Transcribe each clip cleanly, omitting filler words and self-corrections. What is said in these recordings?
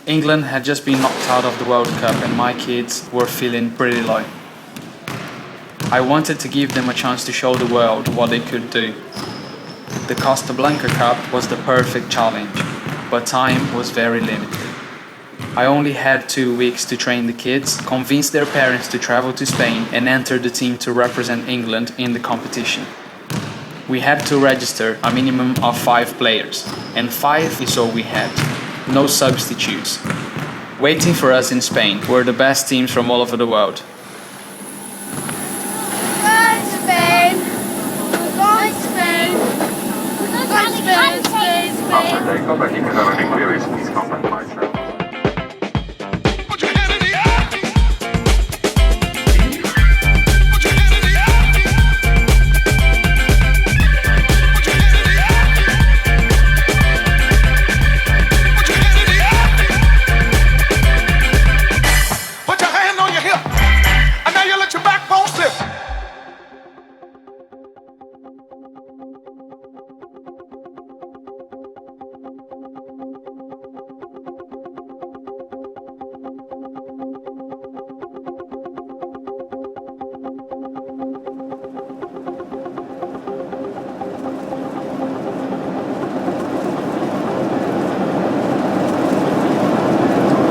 England had just been knocked out of the World Cup and my kids were feeling pretty low. I wanted to give them a chance to show the world what they could do. The Costa Blanca Cup was the perfect challenge, but time was very limited. I only had 2 weeks to train the kids, convince their parents to travel to Spain and enter the team to represent England in the competition. We had to register a minimum of 5 players, and 5 is all we had. No substitutes. Waiting for us in Spain were the best teams from all over the world.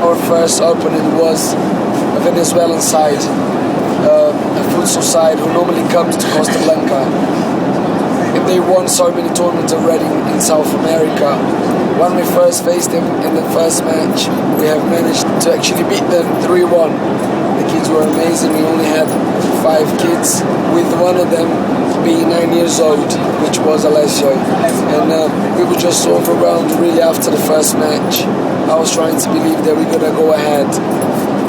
Our first opening was a Venezuelan side, a futsal side who normally comes to Costa Blanca. And they won so many tournaments already in South America. When we first faced them in the first match, we have managed to actually beat them 3-1. The kids were amazing. We only had 5 kids, with one of them being 9 years old, which was Alessio. And we were just overwhelmed really after the first match. I was trying to believe that we're gonna go ahead,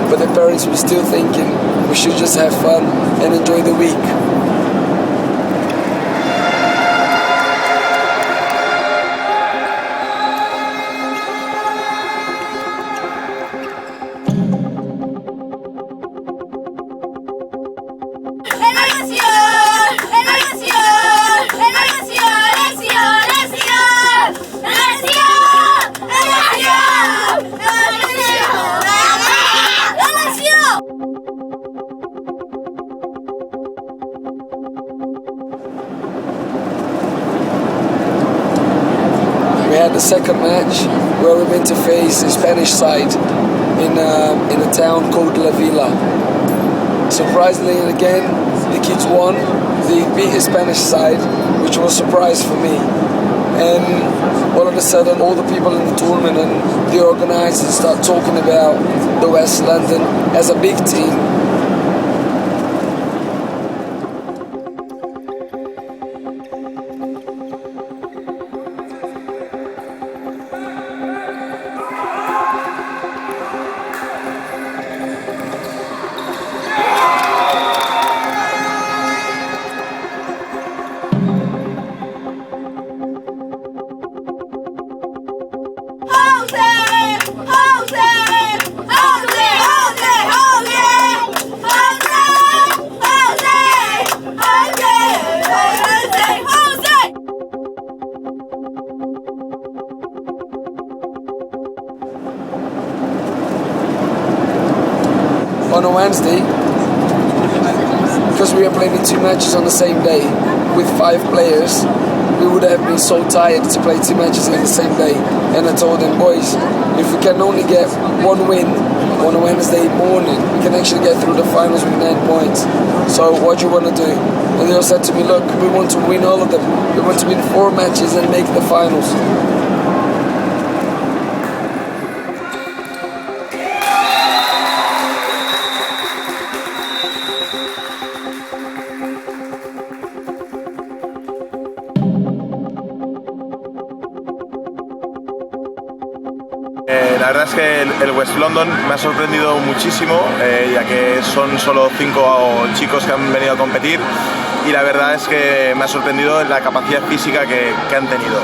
but the parents were still thinking we should just have fun and enjoy the week. We had the second match where we went to face a Spanish side in a town called La Villa. Surprisingly, again, the kids won. They beat a Spanish side, which was a surprise for me. And all of a sudden, all the people in the tournament and the organizers start talking about the West London as a big team. On a Wednesday, because we were playing 2 matches on the same day with 5 players, we would have been so tired to play 2 matches in the same day. And I told them, boys, if we can only get 1 win on a Wednesday morning, we can actually get through the finals with 9 points. So what do you want to do? And they all said to me, look, we want to win all of them. We want to win 4 matches and make the finals. La verdad es que el West London me ha sorprendido muchísimo, ya que son solo 5 chicos que han venido a competir, y la verdad es que me ha sorprendido la capacidad física que han tenido.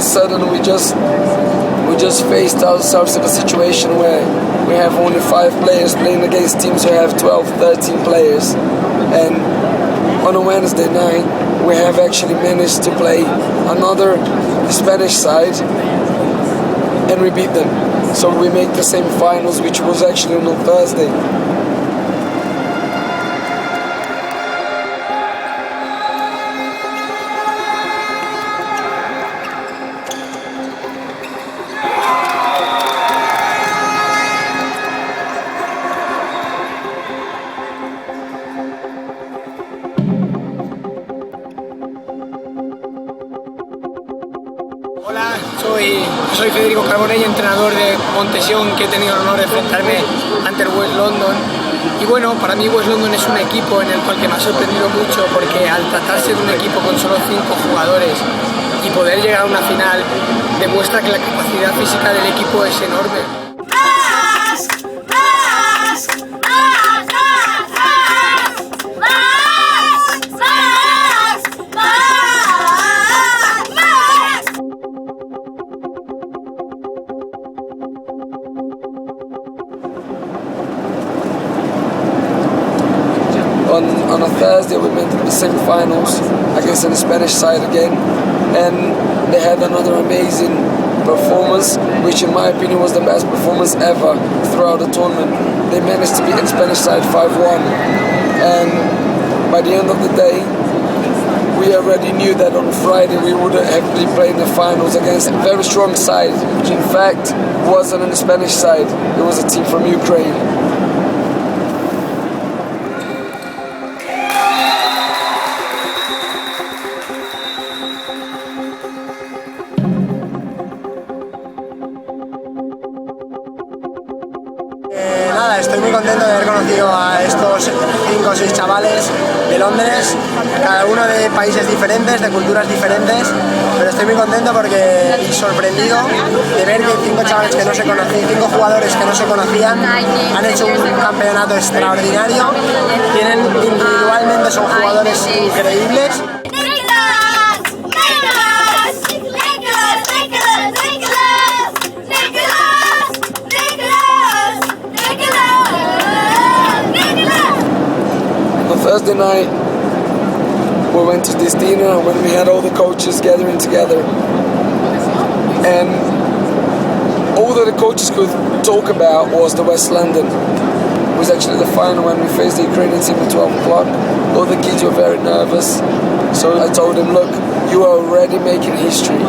a sudden we just faced ourselves in a situation where we have only 5 players playing against teams who have 12, 13 players. And on a Wednesday night, we have actually managed to play another Spanish side and we beat them. So we make the same finals, which was actually on Thursday. Hola, soy Federico Carbonell, entrenador de Montesión, que he tenido el honor de enfrentarme ante el West London. Y bueno, para mí West London es un equipo en el cual que me ha sorprendido mucho, porque al tratarse de un equipo con solo 5 jugadores y poder llegar a una final, demuestra que la capacidad física del equipo es enorme. On a Thursday we went to the semi-finals against the Spanish side again, and they had another amazing performance, which in my opinion was the best performance ever throughout the tournament. They managed to beat the Spanish side 5-1, and by the end of the day we already knew that on Friday we would have been playing the finals against a very strong side, which in fact wasn't the Spanish side, it was a team from Ukraine. Nada, estoy muy contento de haber conocido a estos 5 o 6 chavales de Londres, cada uno de países diferentes, de culturas diferentes, pero estoy muy contento porque sorprendido de ver que 5 chavales que no se conocían, 5 jugadores que no se conocían, han hecho un campeonato extraordinario, individualmente son jugadores increíbles. Thursday night we went to this dinner when we had all the coaches gathering together, and all that the coaches could talk about was the West London. It was actually the final when we faced the Ukrainian team at 12 o'clock. All the kids were very nervous, so I told them, look, you are already making history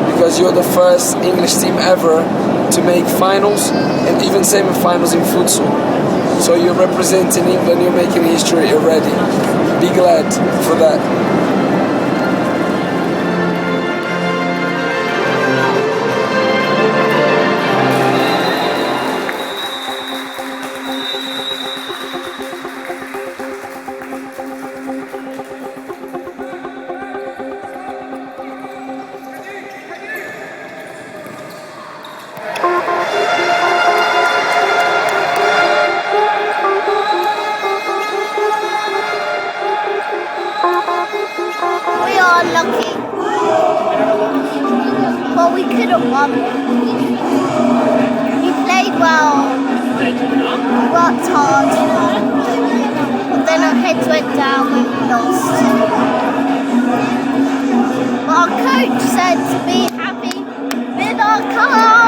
because you're the first English team ever to make finals and even semi-finals in futsal. So you're representing England, you're making history already. Be glad for that. Unlucky. Well, we could have won. We played well, worked hard, but then our heads went down when we lost. But our coach said to be happy with our cup.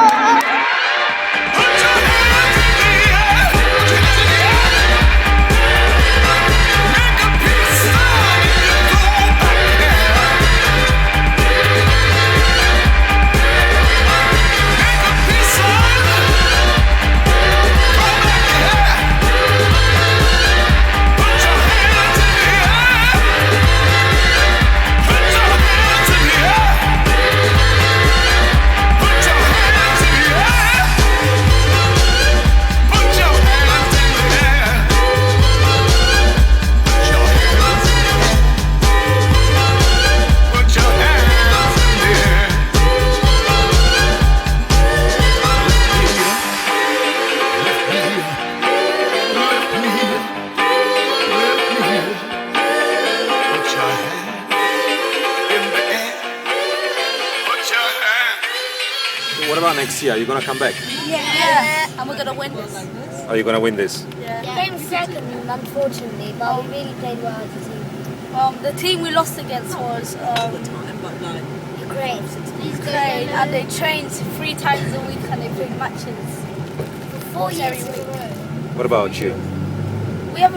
Put your hand about next year? Are you going to come back? Yeah. And we're gonna win this. Are you going to win this? Came second, unfortunately, but we really played well as a team. The team we lost against was Ukraine, and they trained 3 times a week and they played matches for 4 years in a row. What about you? We've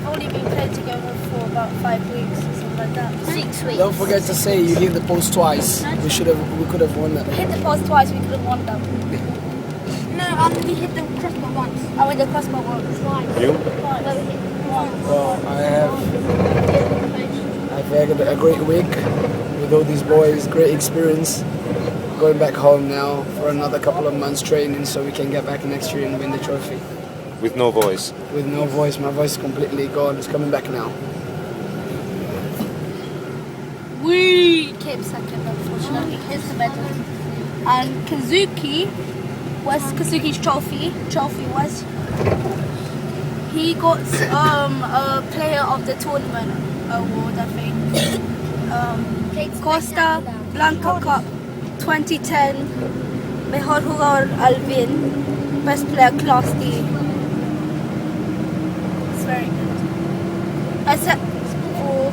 only been playing together for about 5 weeks or something like that. 6 weeks. Don't forget to say you hit the post twice. We could have won that. We hit the post twice, we could have won them. No, we hit the crossbar once. I went the crossbar once. Twice. You? Twice. No, we hit once. Well, I've had a great week with all these boys, great experience. Going back home now for another couple of months training so we can get back next year and win the trophy. With no voice? With no voice, my voice is completely gone. It's coming back now. We came second, unfortunately. Here's the medal. And Kazuki's trophy was, he got a player of the tournament award, I think. Costa Blanca Cup 2010, Mejor Jugador Alvin, Best Player Class D. It's very good. Except for